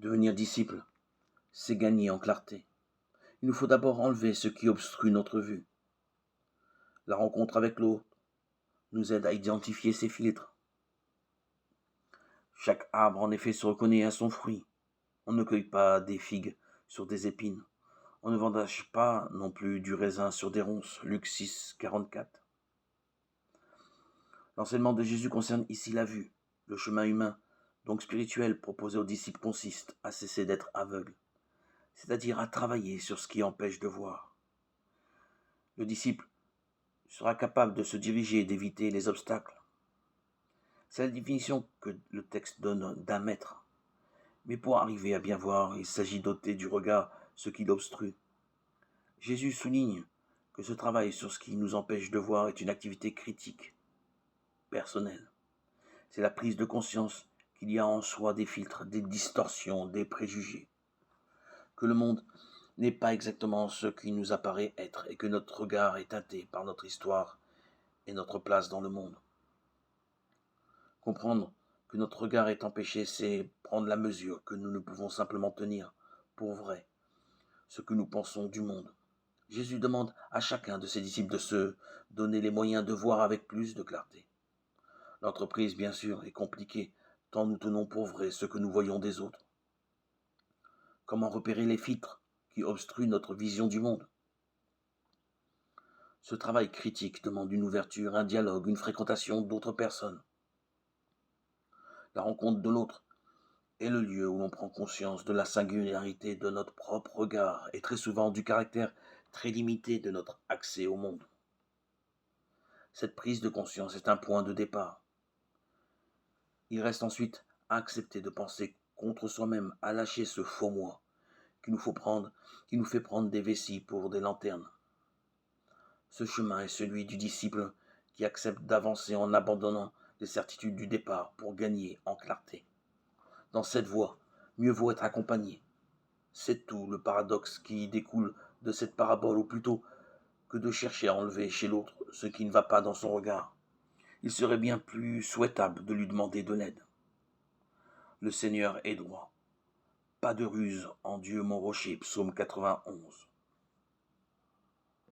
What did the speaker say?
Devenir disciple, c'est gagner en clarté. Il nous faut d'abord enlever ce qui obstrue notre vue. La rencontre avec l'autre nous aide à identifier ses filtres. Chaque arbre en effet se reconnaît à son fruit. On ne cueille pas des figues sur des épines. On ne vendange pas non plus du raisin sur des ronces. Luc 6, 44. L'enseignement de Jésus concerne ici la vue. Le chemin humain, donc spirituel, proposé aux disciples consiste à cesser d'être aveugle, c'est-à-dire à travailler sur ce qui empêche de voir. Le disciple sera capable de se diriger et d'éviter les obstacles. C'est la définition que le texte donne d'un maître. Mais pour arriver à bien voir, il s'agit d'ôter du regard ce qui l'obstrue. Jésus souligne que ce travail sur ce qui nous empêche de voir est une activité critique, personnelle. C'est la prise de conscience qu'il y a en soi des filtres, des distorsions, des préjugés. Que le monde n'est pas exactement ce qui nous apparaît être et que notre regard est teinté par notre histoire et notre place dans le monde. Comprendre que notre regard est empêché, c'est prendre la mesure que nous ne pouvons simplement tenir pour vrai ce que nous pensons du monde. Jésus demande à chacun de ses disciples de se donner les moyens de voir avec plus de clarté. L'entreprise, bien sûr, est compliquée, tant nous tenons pour vrai ce que nous voyons des autres. Comment repérer les filtres qui obstruent notre vision du monde? Ce travail critique demande une ouverture, un dialogue, une fréquentation d'autres personnes. La rencontre de l'autre est le lieu où l'on prend conscience de la singularité de notre propre regard et très souvent du caractère très limité de notre accès au monde. Cette prise de conscience est un point de départ. Il reste ensuite à accepter de penser contre soi-même, à lâcher ce faux moi qui nous fait prendre des vessies pour des lanternes. Ce chemin est celui du disciple qui accepte d'avancer en abandonnant les certitudes du départ pour gagner en clarté. Dans cette voie, mieux vaut être accompagné. C'est tout le paradoxe qui découle de cette parabole, ou plutôt que de chercher à enlever chez l'autre ce qui ne va pas dans son regard. Il serait bien plus souhaitable de lui demander de l'aide. Le Seigneur est droit. Pas de ruse en Dieu mon rocher, psaume 91.